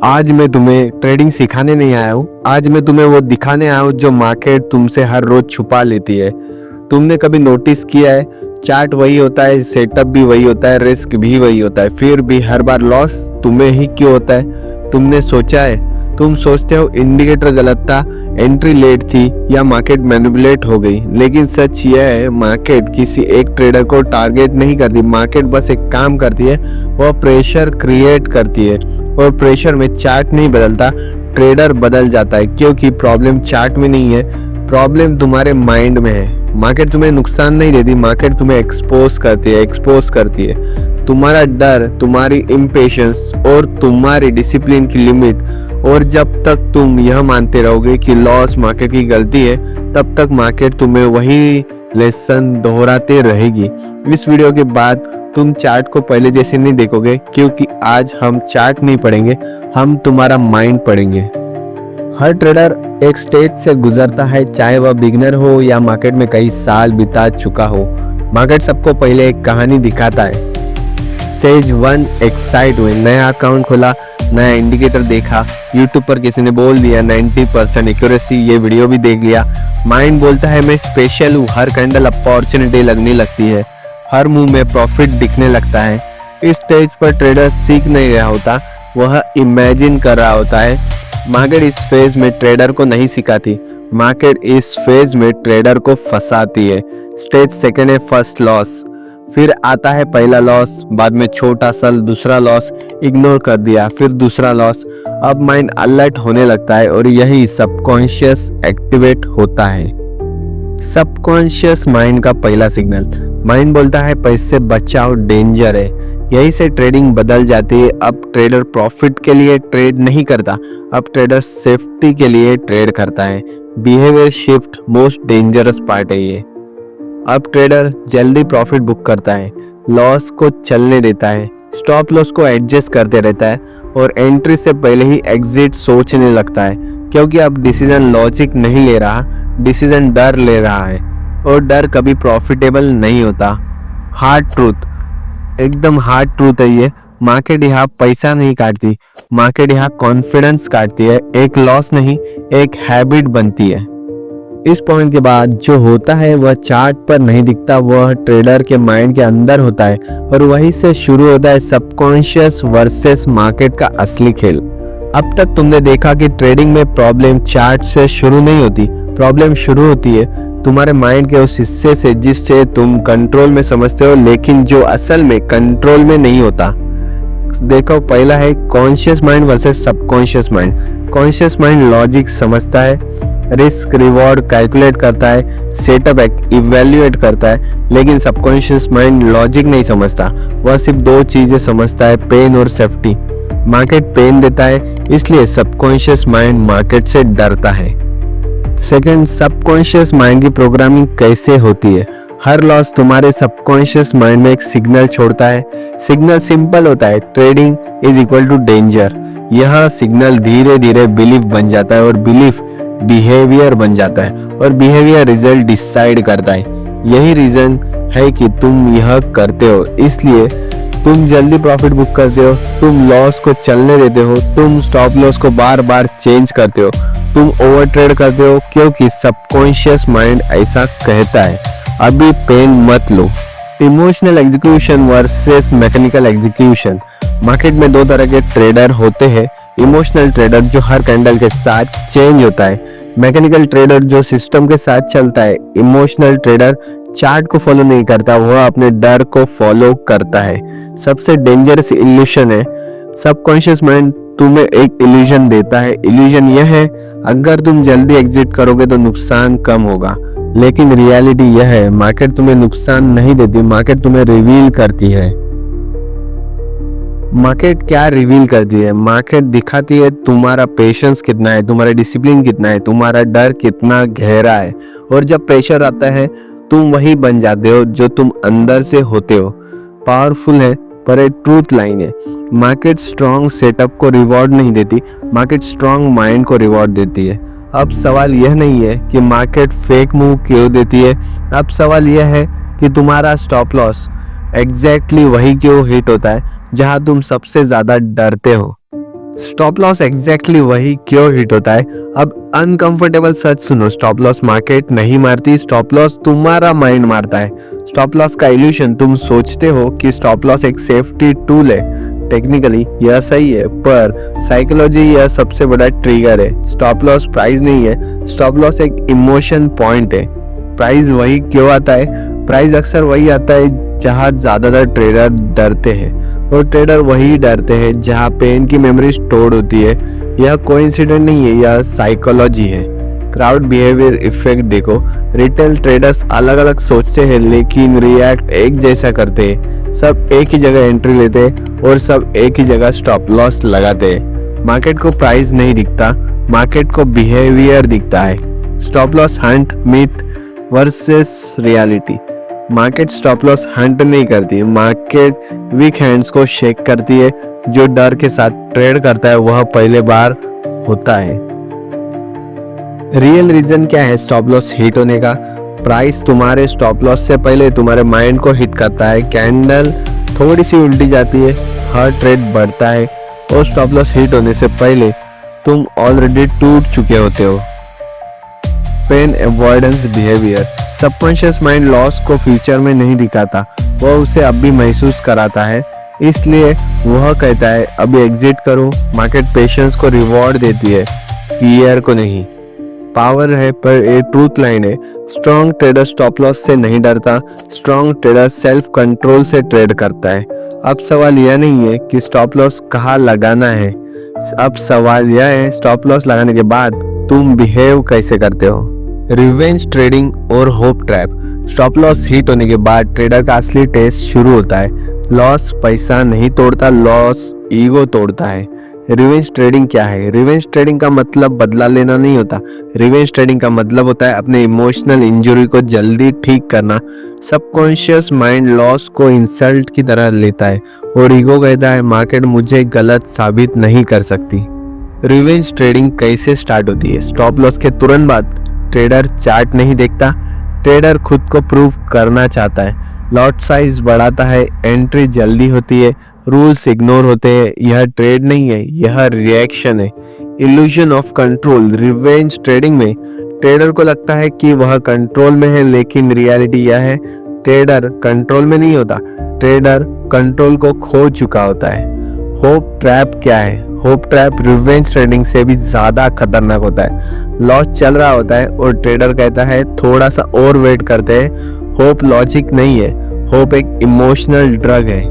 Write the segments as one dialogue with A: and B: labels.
A: आज मैं तुम्हें ट्रेडिंग सिखाने नहीं आया हूँ। आज मैं तुम्हें वो दिखाने आया हूँ जो मार्केट तुमसे हर रोज छुपा लेती है। तुमने कभी नोटिस किया है, चार्ट वही होता है, सेटअप भी वही होता है, रिस्क भी वही होता है, फिर भी हर बार लॉस तुम्हें ही क्यों होता है? तुमने सोचा है? तुम सोचते हो इंडिकेटर गलत था, एंट्री लेट थी या मार्केट मैनिपुलेट हो गई, लेकिन सच यह है मार्केट किसी एक ट्रेडर को टारगेट नहीं करती। मार्केट बस एक काम करती है, वह प्रेशर क्रिएट करती है और प्रेशर में चार्ट नहीं बदलता, ट्रेडर बदल जाता है। क्योंकि प्रॉब्लम चार्ट में नहीं है, प्रॉब्लम तुम्हारे माइंड में है। मार्केट तुम्हें नुकसान नहीं देती, मार्केट तुम्हें एक्सपोज करती है। तुम्हारा डर, तुम्हारी इम्पेशंस और तुम्हारी डिसिप्लिन की लिमिट। और जब तक तुम यह मानते रहोगे कि लॉस मार्केट की गलती है, तब तक मार्केट तुम्हें वही लेसन दोहराते रहेगी। इस वीडियो के बाद तुम चार्ट को पहले जैसे नहीं देखोगे, क्योंकि आज हम चार्ट नहीं पढ़ेंगे, हम तुम्हारा माइंड पढ़ेंगे। हर ट्रेडर एक स्टेज से गुजरता है, चाहे वह बिगिनर हो या मार्केट में कई साल बिता चुका हो। मार्केट सबको पहले एक कहानी दिखाता है। स्टेज 1 एक्साइट हुए, नया अकाउंट खोला, नया इंडिकेटर देखा, यूट्यूब पर किसी ने बोल दिया 90% एक्यूरेसी, ये वीडियो भी देख लिया। माइंड बोलता है मैं स्पेशल हूँ, हर कैंडल अपॉर्चुनिटी लगने लगती है, हर मूव में प्रॉफिट दिखने लगता है। इस स्टेज पर ट्रेडर सीख नहीं रहा होता, वह इमेजिन कर रहा होता है। मार्केट इस फेज में ट्रेडर को नहीं सिखाती, मार्केट इस फेज में ट्रेडर को फंसाती है। स्टेज 2 है फर्स्ट लॉस, फिर आता है पहला लॉस, बाद में छोटा सा दूसरा लॉस, इग्नोर कर दिया, फिर दूसरा लॉस। अब माइंड अलर्ट होने लगता है और यही सबकॉन्शियस एक्टिवेट होता है। सबकॉन्शियस माइंड का पहला सिग्नल, माइंड बोलता है पैसे बचाओ, डेंजर है। यही से ट्रेडिंग बदल जाती है। अब ट्रेडर प्रॉफिट के लिए ट्रेड नहीं करता, अब ट्रेडर सेफ्टी के लिए ट्रेड करता है। Behaviour shift most dangerous part है ये। अब ट्रेडर जल्दी प्रॉफिट बुक करता है, लॉस को चलने देता है, स्टॉप लॉस को एडजस्ट करते रहता है और एंट्री से पहले ही एग्जिट सोचने लगता है। क्योंकि अब डिसीजन लॉजिक नहीं ले रहा, डिसीजन डर ले रहा है और डर कभी प्रॉफिटेबल नहीं होता। हार्ड ट्रूथ, एकदम हार्ड ट्रूथ है ये। मार्केट यहाँ पैसा नहीं काटती, मार्केट यहाँ कॉन्फिडेंस काटती है। एक लॉस नहीं, एक हैबिट बनती है। इस पॉइंट के बाद जो होता है वह चार्ट पर नहीं दिखता, वह ट्रेडर के माइंड के अंदर होता है और वहीं से शुरू होता है सबकॉन्शियस वर्सेस मार्केट का असली खेल। अब तक तुमने देखा कि ट्रेडिंग में प्रॉब्लम चार्ट से शुरू नहीं होती, प्रॉब्लम शुरू होती है तुम्हारे माइंड के उस हिस्से से जिससे तुम कंट्रोल में समझते हो, लेकिन जो असल में कंट्रोल में नहीं होता। देखो, पहला है conscious mind versus subconscious mind. Conscious mind logic समझता है, रिस्क रिवॉर्ड कैलकुलेट करता है, सेटअप इवैल्यूएट करता है, लेकिन सबकॉन्शियस माइंड लॉजिक नहीं समझता। वह सिर्फ 2 चीजें समझता है, पेन और सेफ्टी। मार्केट पेन देता है, इसलिए सबकॉन्शियस माइंड मार्केट से डरता है। सेकंड, सबकॉन्शियस माइंड की प्रोग्रामिंग कैसे होती है? हर लॉस तुम्हारे सबकॉन्शियस माइंड में एक सिग्नल छोड़ता है। सिग्नल सिंपल होता है, trading is equal to danger. यह सिग्नल धीरे धीरे बिलीफ बन जाता है और बिलीफ बिहेवियर बन जाता है और बिहेवियर रिजल्ट डिसाइड करता है। यही रीजन है कि तुम यह करते हो, इसलिए तुम जल्दी प्रॉफिट बुक करते हो, तुम लॉस को चलने देते हो, तुम स्टॉप लॉस को बार बार चेंज करते हो, तुम ओवर ट्रेड करते हो, क्योंकि सबकॉन्शियस माइंड ऐसा कहता है। अभी पेन मत लो। Emotional execution versus mechanical execution. Market में 2 तरह के ट्रेडर होते हैं। इमोशनल ट्रेडर जो हर कैंडल के साथ चेंज होता है, मैकेनिकल ट्रेडर जो सिस्टम के साथ चलता है। इमोशनल ट्रेडर चार्ट को फॉलो नहीं करता, वह अपने डर को फॉलो करता है। सबसे डेंजरस इल्यूशन है, सबकॉन्शियस माइंड तुम्हें एक इल्यूजन देता है। इल्यूजन यह है, अगर तुम जल्दी एग्जिट करोगे तो नुकसान कम होगा, लेकिन रियलिटी यह है मार्केट तुम्हें नुकसान नहीं देती, मार्केट तुम्हें रिवील करती है। मार्केट क्या रिवील करती है? मार्केट दिखाती है तुम्हारा पेशेंस कितना है, तुम्हारा डिसिप्लिन कितना है, तुम्हारा डर कितना गहरा है। और जब प्रेशर आता है तुम वही बन जाते हो जो तुम अंदर से होते हो। पावरफुल है पर एक ट्रूथ लाइन है, मार्केट स्ट्रॉन्ग सेटअप को रिवॉर्ड नहीं देती, मार्केट स्ट्रॉन्ग माइंड को रिवॉर्ड देती है। अब सवाल यह नहीं है कि मार्केट फेक मूव क्यों देती है, अब सवाल यह है कि तुम्हारा स्टॉप लॉस एग्जैक्टली वही क्यों हिट होता है जहां तुम सबसे ज्यादा डरते हो। स्टॉप लॉस एग्जैक्टली वही क्यों हिट होता है। अब अनकंफर्टेबल सच सुनो, स्टॉप लॉस मार्केट नहीं मारती, स्टॉप लॉस तुम्हारा माइंड मारता है। स्टॉप लॉस का इल्यूशन, तुम सोचते हो कि स्टॉप लॉस एक सेफ्टी टूल है। टेक्निकली यह सही है, पर साइकोलॉजी यह सबसे बड़ा ट्रिगर है। स्टॉप लॉस प्राइस नहीं है, स्टॉप लॉस एक इमोशन पॉइंट है। प्राइस वही क्यों आता है? प्राइस अक्सर वही आता है जहाँ ज्यादातर ट्रेडर डरते हैं, और ट्रेडर वही डरते हैं जहाँ पेन की मेमोरी स्टोर होती है। यह कोइंसिडेंट नहीं है, यह साइकोलॉजी है। क्राउड बिहेवियर इफेक्ट देखो, रिटेल ट्रेडर्स अलग अलग सोचते हैं लेकिन रिएक्ट एक जैसा करते हैं। सब एक ही जगह एंट्री लेते हैं और सब एक ही जगह स्टॉप लॉस लगाते हैं। मार्केट को प्राइस नहीं दिखता, मार्केट को बिहेवियर दिखता है। Stop loss Hunt myth versus reality. Market stop loss Hunt नहीं करती, मार्केट वीक हैंड्स को शेक करती है। जो डर के साथ ट्रेड करता है वह पहले बार होता है। रियल रीजन क्या है स्टॉप लॉस हिट होने का? प्राइस तुम्हारे स्टॉप लॉस से पहले तुम्हारे माइंड को हिट करता है। कैंडल थोड़ी सी उल्टी जाती है, हर ट्रेड बढ़ता है, और स्टॉप लॉस हिट होने से पहले तुम ऑलरेडी टूट चुके होते हो। Pain avoidance behaviour. Subconscious mind loss को फ्यूचर में नहीं दिखाता, वह उसे अब भी महसूस कराता है। इसलिए वह कहता है अभी एग्जिट करो। मार्केट पेशेंस को रिवॉर्ड देती है, फियर को नहीं। पावर है, पर ये ट्रूथ लाइन है। स्ट्रॉन्ग ट्रेडर स्टॉप लॉस से नहीं डरता, स्ट्रॉन्ग ट्रेडर सेल्फ कंट्रोल से ट्रेड करता है। अब सवाल यह नहीं है कि स्टॉप लॉस कहाँ लगाना है, अब सवाल यह है स्टॉप लॉस लगाने के बाद तुम बिहेव कैसे करते हो। रिवेंज ट्रेडिंग और hope trap. Stop loss hit होने के बाद ट्रेडर का असली टेस्ट शुरू होता है। लॉस पैसा नहीं तोड़ता, लॉस ईगो तोड़ता है। रिवेंज ट्रेडिंग क्या है? रिवेंज ट्रेडिंग का मतलब बदला लेना नहीं होता। रिवेंज ट्रेडिंग का मतलब होता है अपने इमोशनल इंजरी को जल्दी ठीक करना। सबकॉन्शियस माइंड लॉस को इंसल्ट की तरह लेता है और ईगो कहता है मार्केट मुझे गलत साबित नहीं कर सकती। रिवेंज ट्रेडिंग कैसे स्टार्ट होती है? स्टॉप लॉस के तुरंत बाद ट्रेडर चार्ट नहीं देखता, ट्रेडर खुद को प्रूव करना चाहता है। लॉट साइज बढ़ाता है, एंट्री जल्दी होती है, रूल्स इग्नोर होते हैं। यह ट्रेड नहीं है, यह रिएक्शन है। Illusion of control. Revenge trading में ट्रेडर को लगता है कि वह कंट्रोल में है, लेकिन रियलिटी यह है ट्रेडर कंट्रोल में नहीं होता, ट्रेडर कंट्रोल को खो चुका होता है। होप ट्रैप क्या है? होप ट्रैप रिवेंज ट्रेडिंग से भी ज्यादा खतरनाक होता है। लॉस चल रहा होता है और ट्रेडर कहता है थोड़ा सा और वेट करते हैं। होप लॉजिक नहीं है, होप एक इमोशनल ड्रग है।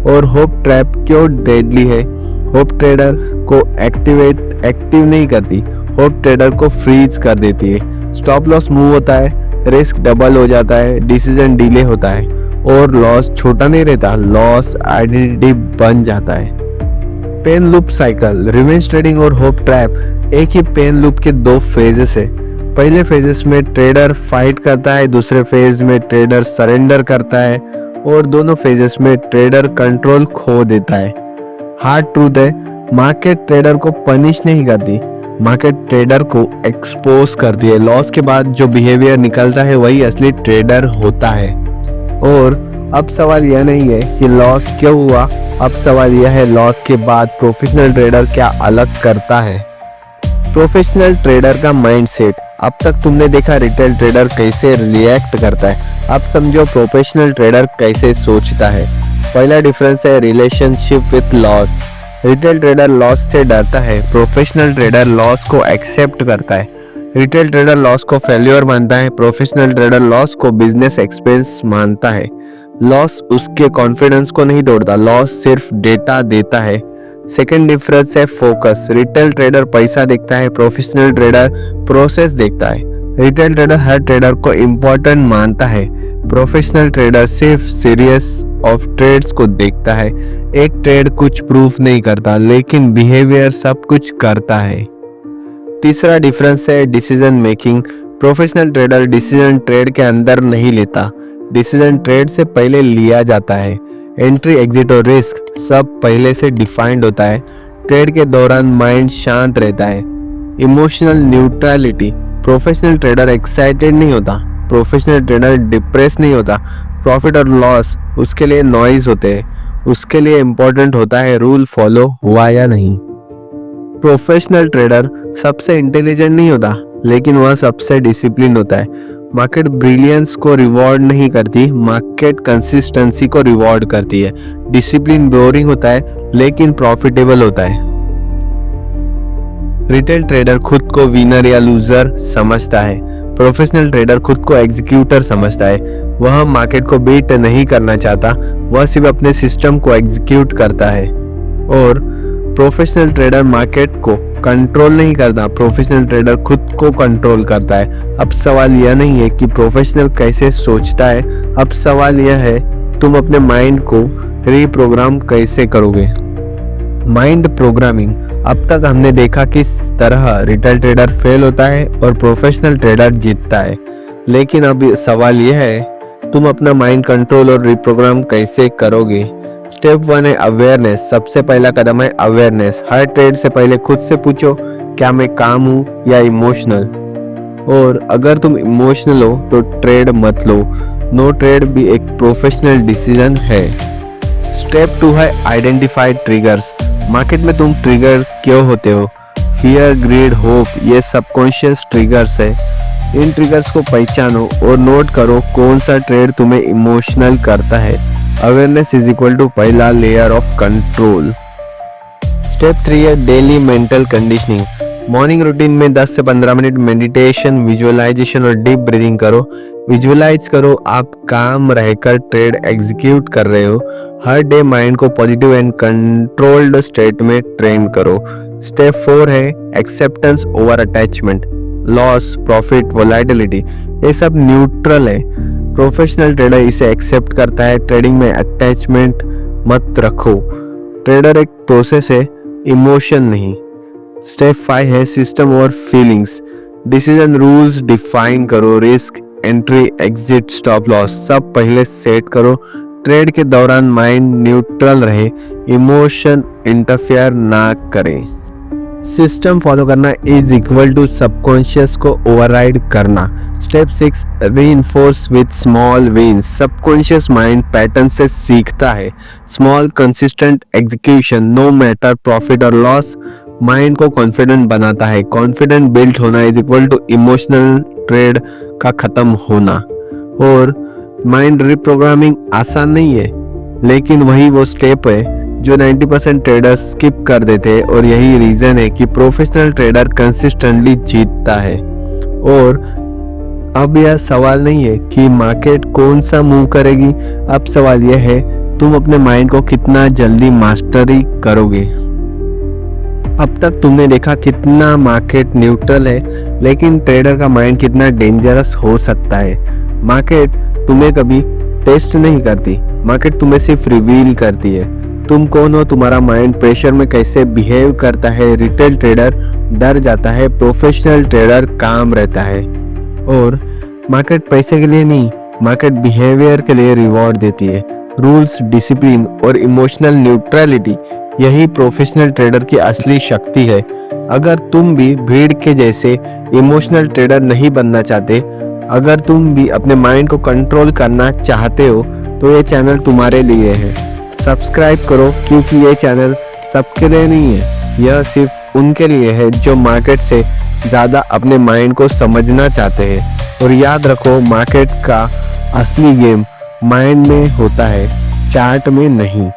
A: और होप ट्रैप क्यों डेडली है? होप ट्रेडर को एक्टिव नहीं करती, होप ट्रेडर को फ्रीज कर देती है। स्टॉप लॉस मूव होता है, रिस्क डबल हो जाता है, डिसीजन डिले होता है, और लॉस छोटा नहीं रहता, लॉस आइडेंटिटी बन जाता है। Pain loop cycle. Revenge trading और होप ट्रैप एक ही पेन लूप के दो फेजेस है। पहले फेजेस में ट्रेडर फाइट करता है, दूसरे फेज में ट्रेडर सरेंडर करता है, और दोनों फेजेस में ट्रेडर कंट्रोल खो देता है। हार्ड ट्रूथ है, मार्केट ट्रेडर को पनिश नहीं करती, मार्केट ट्रेडर को एक्सपोज करती है। लॉस के बाद जो बिहेवियर निकलता है वही असली ट्रेडर होता है। और अब सवाल यह नहीं है कि लॉस क्यों हुआ, अब सवाल यह है लॉस के बाद प्रोफेशनल ट्रेडर क्या अलग करता है। प्रोफेशनल ट्रेडर का माइंडसेट। अब तक तुमने देखा रिटेल ट्रेडर कैसे रिएक्ट करता है, अब समझो प्रोफेशनल ट्रेडर कैसे सोचता है। पहला डिफरेंस है relationship with loss. Retail trader loss से डरता है, प्रोफेशनल ट्रेडर लॉस को एक्सेप्ट करता है। रिटेल ट्रेडर लॉस को फेल्योर मानता है, प्रोफेशनल ट्रेडर लॉस को बिजनेस एक्सपेंस मानता है। लॉस उसके कॉन्फिडेंस को नहीं तोड़ता, लॉस सिर्फ डेटा देता है। सेकेंड डिफरेंस है फोकस। रिटेल ट्रेडर पैसा देखता है, प्रोफेशनल ट्रेडर प्रोसेस देखता है। रिटेल ट्रेडर हर ट्रेडर को इम्पोर्टेंट मानता है, प्रोफेशनल ट्रेडर सिर्फ सीरियस ऑफ ट्रेड्स को देखता है। एक ट्रेड कुछ प्रूफ नहीं करता, लेकिन बिहेवियर सब कुछ करता है। तीसरा डिफरेंस है decision making. Professional trader decision trade के अंदर नहीं लेता, डिसीजन ट्रेड से पहले लिया जाता है। एंट्री, एग्जिट और रिस्क सब पहले से डिफाइंड होता है। ट्रेड के दौरान माइंड शांत रहता है। Emotional neutrality. Professional trader excited नहीं होता, प्रोफेशनल ट्रेडर डिप्रेस नहीं होता। प्रॉफिट और लॉस उसके लिए नॉइज होते हैं, उसके लिए इम्पोर्टेंट होता है रूल फॉलो हुआ या नहीं। प्रोफेशनल ट्रेडर सबसे इंटेलिजेंट नहीं होता, लेकिन वह सबसे डिसिप्लिन होता है। मार्केट ब्रिलियंस को रिवॉर्ड नहीं करती, मार्केट कंसिस्टेंसी को रिवॉर्ड करती है। डिसिप्लिन बोरिंग होता है लेकिन प्रॉफिटेबल होता है। रिटेल ट्रेडर खुद को विनर या लूजर समझता है, प्रोफेशनल ट्रेडर खुद को एग्जीक्यूटर समझता है। वह मार्केट को बीट नहीं करना चाहता, वह सिर्फ अपने सिस्टम को एग्जीक्यूट करता है। और प्रोफेशनल ट्रेडर मार्केट को कंट्रोल नहीं करता, प्रोफेशनल ट्रेडर खुद को कंट्रोल करता है। अब सवाल यह नहीं है कि प्रोफेशनल कैसे सोचता है, अब सवाल यह है तुम अपने माइंड को रीप्रोग्राम कैसे करोगे। Mind programming. अब तक हमने देखा किस तरह रिटेल ट्रेडर फेल होता है और प्रोफेशनल ट्रेडर जीतता है, लेकिन अब सवाल यह है तुम अपना माइंड कंट्रोल और रीप्रोग्राम कैसे करोगे। स्टेप 1 है अवेयरनेस। सबसे पहला कदम है अवेयरनेस। हर ट्रेड से पहले खुद से पूछो क्या मैं काम हूँ या इमोशनल। और अगर तुम इमोशनल हो तो ट्रेड मत लो। नो ट्रेड भी एक प्रोफेशनल डिसीजन है। स्टेप 2 है आइडेंटिफाई ट्रिगर्स। मार्केट में तुम ट्रिगर क्यों होते हो? फियर, ग्रीड, होप, ये सबकॉन्शियस ट्रिगर्स है। इन ट्रिगर्स को पहचानो और नोट करो कौन सा ट्रेड तुम्हें इमोशनल करता है। अवेयरनेस इज इक्वल टू पहला लेयर ऑफ कंट्रोल। स्टेप 3 है daily mental conditioning. Morning routine में 10 से 15 मिनट मेडिटेशन, विजुअलाइजेशन और डीप ब्रीदिंग करो। विजुअलाइज करो आप काम रहकर ट्रेड एग्जीक्यूट कर रहे हो। हर डे माइंड को पॉजिटिव एंड कंट्रोल्ड स्टेट में ट्रेन करो। स्टेप 4 है acceptance over attachment. Loss, profit, volatility ये सब न्यूट्रल है। प्रोफेशनल ट्रेडर इसे एक्सेप्ट करता है। ट्रेडिंग में अटैचमेंट मत रखो। ट्रेडर एक प्रोसेस है, इमोशन नहीं। स्टेप 5 है सिस्टम और फीलिंग्स। डिसीजन रूल्स डिफाइन करो। Risk, entry, exit, stop loss सब पहले सेट करो। ट्रेड के दौरान माइंड न्यूट्रल रहे, इमोशन इंटरफेयर ना करें। सिस्टम फॉलो करना इज इक्वल टू सबकॉन्शियस को ओवरराइड करना। Step 6 reinforce with small wins. Subconscious mind pattern से सीखता है। Small consistent execution no matter profit और लॉस माइंड को कॉन्फिडेंट बनाता है। कॉन्फिडेंट बिल्ड होना is equal to emotional trade का खत्म होना। और माइंड रिप्रोग्रामिंग आसान नहीं है, लेकिन वही वो स्टेप है जो 90% ट्रेडर्स स्किप कर देते हैं। और यही रीजन है कि प्रोफेशनल ट्रेडर कंसिस्टेंटली जीतता है। और अब यह सवाल नहीं है कि मार्केट कौन सा मूव करेगी, अब सवाल यह है तुम अपने माइंड को कितना जल्दी मास्टरी करोगे। अब तक तुमने देखा कितना मार्केट न्यूट्रल है, लेकिन ट्रेडर का माइंड कितना डेंजरस हो सकता है। मार्केट तुम्हें कभी टेस्ट नहीं करती, मार्केट तुम्हें सिर्फ रिवील करती है। तुम कौन हो, तुम्हारा माइंड प्रेशर में कैसे बिहेव करता है। रिटेल ट्रेडर डर जाता है, प्रोफेशनल ट्रेडर काम रहता है। और मार्केट पैसे के लिए नहीं, मार्केट बिहेवियर के लिए रिवॉर्ड देती है। रूल्स, डिसिप्लिन और इमोशनल न्यूट्रलिटी यही प्रोफेशनल ट्रेडर की असली शक्ति है। अगर तुम भी भीड़ के जैसे इमोशनल ट्रेडर नहीं बनना चाहते, अगर तुम भी अपने माइंड को कंट्रोल करना चाहते हो, तो ये चैनल तुम्हारे लिए है। सब्सक्राइब करो, क्योंकि ये चैनल सबके लिए नहीं है, यह सिर्फ उनके लिए है जो मार्केट से ज़्यादा अपने माइंड को समझना चाहते हैं। और याद रखो, मार्केट का असली गेम माइंड में होता है, चार्ट में नहीं।